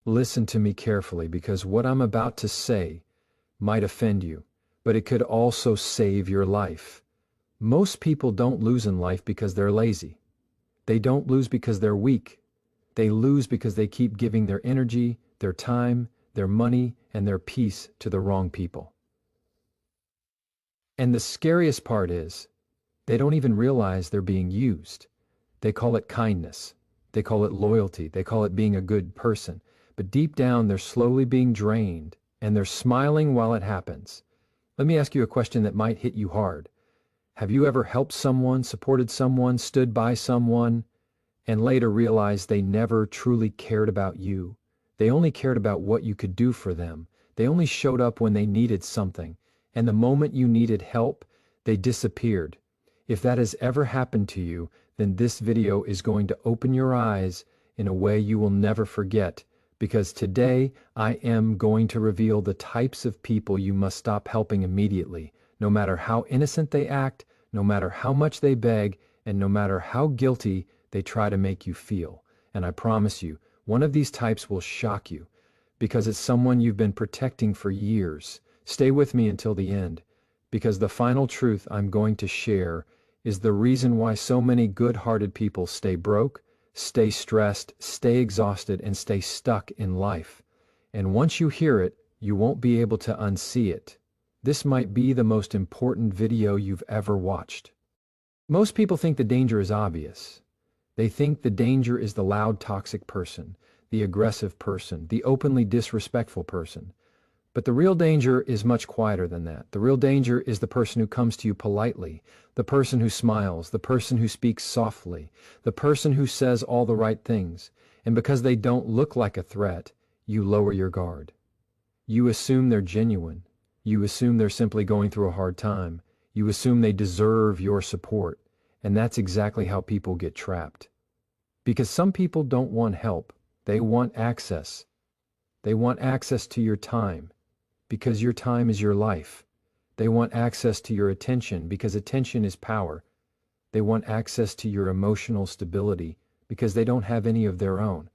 Listen to me carefully because what I'm about to say might offend you, but it could also save your life. Most people don't lose in life because they're lazy. They don't lose because they're weak. They lose because they keep giving their energy, their time, their money, and their peace to the wrong people. And the scariest part is, they don't even realize they're being used. They call it kindness. They call it loyalty. They call it being a good person. But deep down, they're slowly being drained, and they're smiling while it happens. Let me ask you a question that might hit you hard. Have you ever helped someone, supported someone, stood by someone, and later realized they never truly cared about you? They only cared about what you could do for them. They only showed up when they needed something, and the moment you needed help, they disappeared. If that has ever happened to you, then this video is going to open your eyes in a way you will never forget, because today I am going to reveal the types of people you must stop helping immediately, no matter how innocent they act, no matter how much they beg, and no matter how guilty they try to make you feel. And I promise you, one of these types will shock you, because it's someone you've been protecting for years. Stay with me until the end, because the final truth I'm going to share is the reason why so many good-hearted people stay broke, stay stressed, stay exhausted, and stay stuck in life. And once you hear it, you won't be able to unsee it. This might be the most important video you've ever watched. Most people think the danger is obvious. They think the danger is the loud, toxic person, the aggressive person, the openly disrespectful person. But the real danger is much quieter than that. The real danger is the person who comes to you politely, the person who smiles, the person who speaks softly, the person who says all the right things. And because they don't look like a threat, you lower your guard. You assume they're genuine. You assume they're simply going through a hard time. You assume they deserve your support. And that's exactly how people get trapped. Because some people don't want help. They want access. They want access to your time, because your time is your life. They want access to your attention, because attention is power. They want access to your emotional stability, because they don't have any of their own.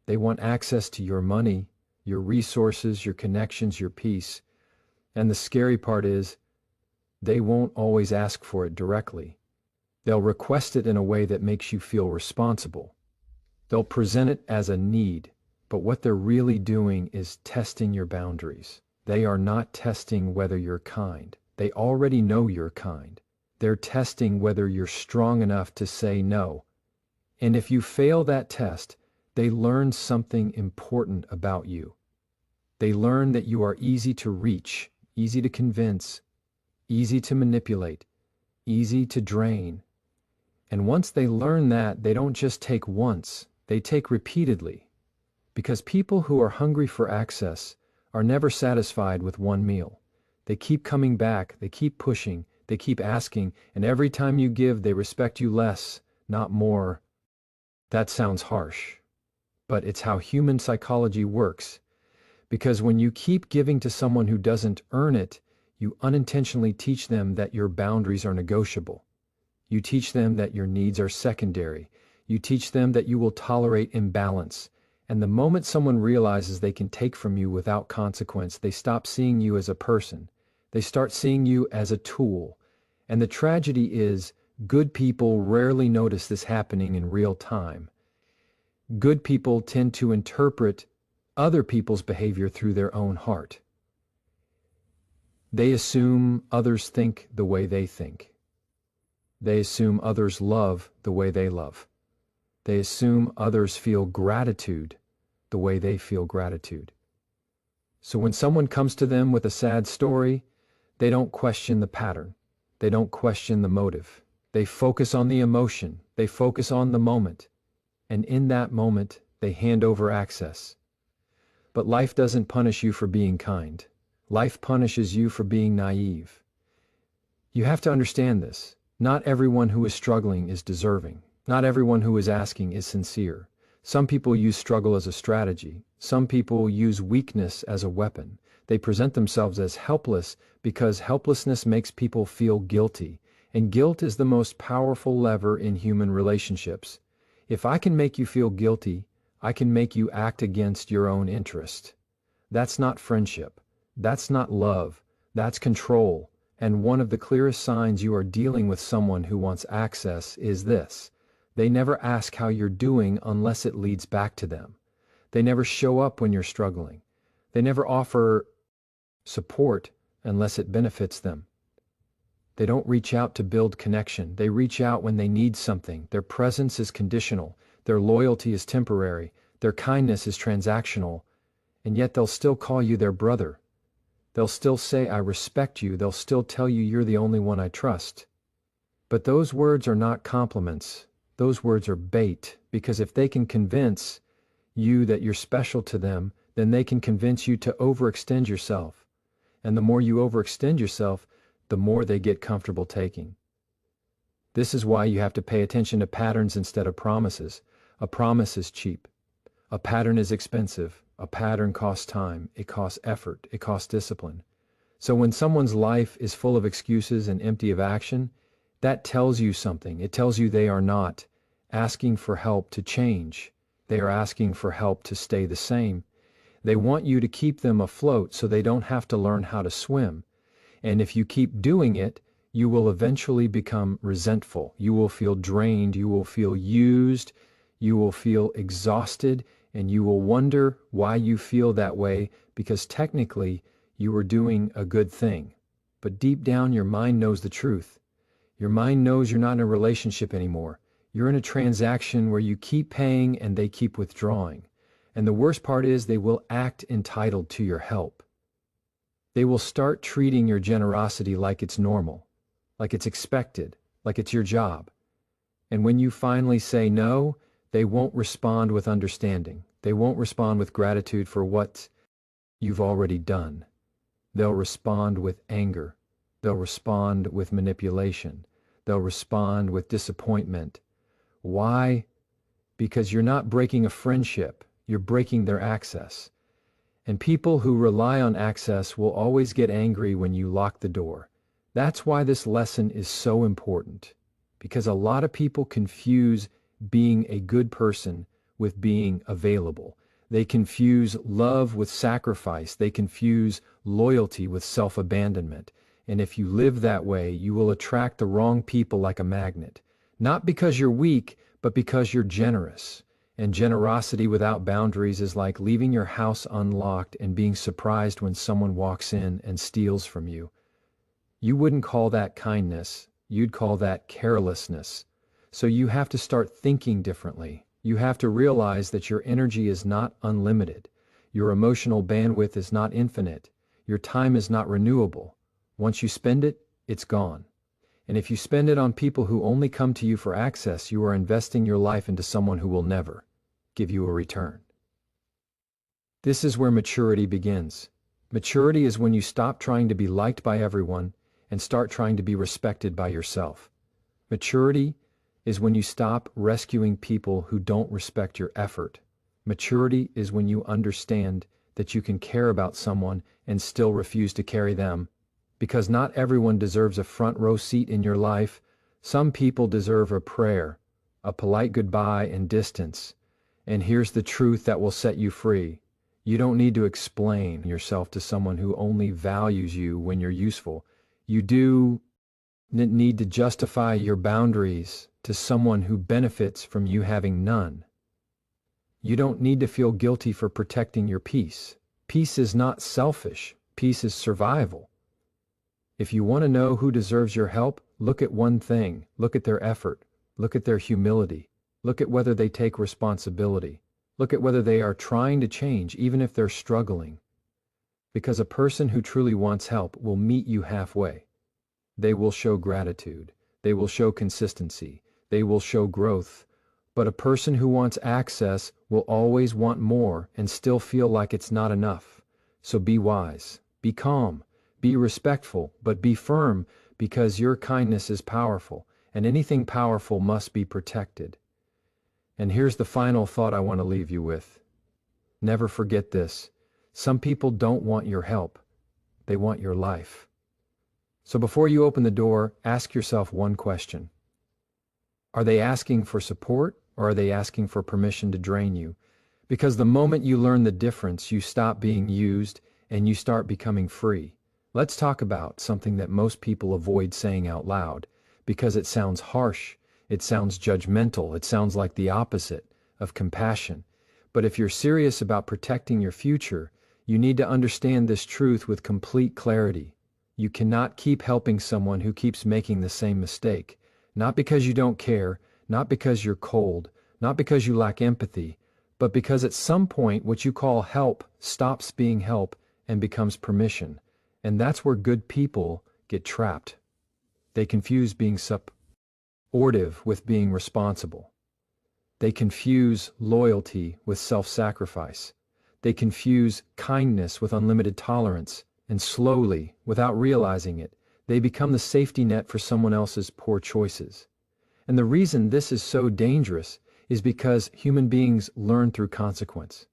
They want access to your money, your resources, your connections, your peace. And the scary part is, they won't always ask for it directly. They'll request it in a way that makes you feel responsible. They'll present it as a need, but what they're really doing is testing your boundaries. They are not testing whether you're kind. They already know you're kind. They're testing whether you're strong enough to say no. And if you fail that test, they learn something important about you. They learn that you are easy to reach, easy to convince, easy to manipulate, easy to drain. And once they learn that, they don't just take once, they take repeatedly. Because people who are hungry for access are never satisfied with one meal. They keep coming back, they keep pushing, they keep asking, and every time you give, they respect you less, not more. That sounds harsh, but it's how human psychology works. Because when you keep giving to someone who doesn't earn it, you unintentionally teach them that your boundaries are negotiable. You teach them that your needs are secondary. You teach them that you will tolerate imbalance. And the moment someone realizes they can take from you without consequence, they stop seeing you as a person. They start seeing you as a tool. And the tragedy is, good people rarely notice this happening in real time. Good people tend to interpret other people's behavior through their own heart. They assume others think the way they think. They assume others love the way they love. They assume others feel gratitude the way they feel gratitude. So when someone comes to them with a sad story, they don't question the pattern. They don't question the motive. They focus on the emotion. They focus on the moment. And in that moment, they hand over access. But life doesn't punish you for being kind. Life punishes you for being naive. You have to understand this. Not everyone who is struggling is deserving. Not everyone who is asking is sincere. Some people use struggle as a strategy. Some people use weakness as a weapon. They present themselves as helpless because helplessness makes people feel guilty. And guilt is the most powerful lever in human relationships. If I can make you feel guilty, I can make you act against your own interest. That's not friendship. That's not love. That's control. And one of the clearest signs you are dealing with someone who wants access is this. They never ask how you're doing unless it leads back to them. They never show up when you're struggling. They never offer support unless it benefits them. They don't reach out to build connection. They reach out when they need something. Their presence is conditional. Their loyalty is temporary. Their kindness is transactional. And yet they'll still call you their brother. They'll still say, I respect you. They'll still tell you you're the only one I trust. But those words are not compliments. Those words are bait, because if they can convince you that you're special to them, then they can convince you to overextend yourself. And the more you overextend yourself, the more they get comfortable taking. This is why you have to pay attention to patterns instead of promises. A promise is cheap. A pattern is expensive. A pattern costs time. It costs effort. It costs discipline. So when someone's life is full of excuses and empty of action, that tells you something. It tells you they are not asking for help to change. They are asking for help to stay the same. They want you to keep them afloat so they don't have to learn how to swim. And if you keep doing it, you will eventually become resentful. You will feel drained. You will feel used. You will feel exhausted. And you will wonder why you feel that way, because technically you are doing a good thing. But deep down, your mind knows the truth. Your mind knows you're not in a relationship anymore. You're in a transaction where you keep paying and they keep withdrawing. And the worst part is they will act entitled to your help. They will start treating your generosity like it's normal, like it's expected, like it's your job. And when you finally say no, they won't respond with understanding. They won't respond with gratitude for what you've already done. They'll respond with anger. They'll respond with manipulation. They'll respond with disappointment. Why? Because you're not breaking a friendship. You're breaking their access. And people who rely on access will always get angry when you lock the door. That's why this lesson is so important. Because a lot of people confuse being a good person with being available. They confuse love with sacrifice. They confuse loyalty with self-abandonment. And if you live that way, you will attract the wrong people like a magnet. Not because you're weak, but because you're generous. And generosity without boundaries is like leaving your house unlocked and being surprised when someone walks in and steals from you. You wouldn't call that kindness. You'd call that carelessness. So you have to start thinking differently. You have to realize that your energy is not unlimited. Your emotional bandwidth is not infinite. Your time is not renewable. Once you spend it, it's gone. And if you spend it on people who only come to you for access, you are investing your life into someone who will never give you a return. This is where maturity begins. Maturity is when you stop trying to be liked by everyone and start trying to be respected by yourself. Maturity is when you stop rescuing people who don't respect your effort. Maturity is when you understand that you can care about someone and still refuse to carry them. Because not everyone deserves a front row seat in your life. Some people deserve a prayer, a polite goodbye and distance. And here's the truth that will set you free. You don't need to explain yourself to someone who only values you when you're useful. You do need to justify your boundaries to someone who benefits from you having none. You don't need to feel guilty for protecting your peace. Peace is not selfish. Peace is survival. If you want to know who deserves your help, look at one thing. Look at their effort. Look at their humility. Look at whether they take responsibility. Look at whether they are trying to change, even if they're struggling. Because a person who truly wants help will meet you halfway. They will show gratitude. They will show consistency. They will show growth. But a person who wants access will always want more and still feel like it's not enough. So be wise. Be calm. Be respectful, but be firm, because your kindness is powerful, and anything powerful must be protected. And here's the final thought I want to leave you with. Never forget this. Some people don't want your help. They want your life. So before you open the door, ask yourself one question. Are they asking for support, or are they asking for permission to drain you? Because the moment you learn the difference, you stop being used and you start becoming free. Let's talk about something that most people avoid saying out loud because it sounds harsh, it sounds judgmental, it sounds like the opposite of compassion. But if you're serious about protecting your future, you need to understand this truth with complete clarity. You cannot keep helping someone who keeps making the same mistake. Not because you don't care, not because you're cold, not because you lack empathy, but because at some point what you call help stops being help and becomes permission. And that's where good people get trapped. They confuse being supportive with being responsible. They confuse loyalty with self-sacrifice. They confuse kindness with unlimited tolerance. And slowly, without realizing it, they become the safety net for someone else's poor choices. And the reason this is so dangerous is because human beings learn through consequence.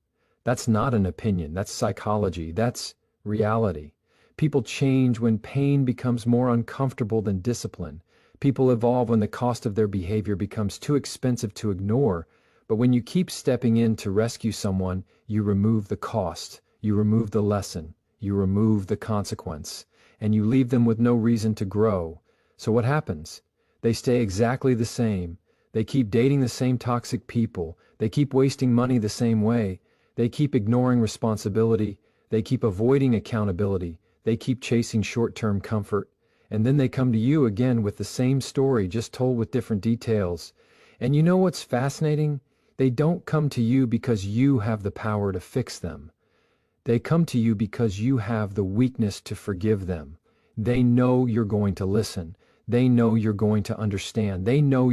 That's not an opinion, that's psychology, that's reality. People change when pain becomes more uncomfortable than discipline. People evolve when the cost of their behavior becomes too expensive to ignore. But when you keep stepping in to rescue someone, you remove the cost, you remove the lesson, you remove the consequence, and you leave them with no reason to grow. So what happens? They stay exactly the same. They keep dating the same toxic people. They keep wasting money the same way. They keep ignoring responsibility. They keep avoiding accountability. They keep chasing short-term comfort. And then they come to you again with the same story, just told with different details. And you know what's fascinating? They don't come to you because you have the power to fix them. They come to you because you have the weakness to forgive them. They know you're going to listen. They know you're going to understand. They know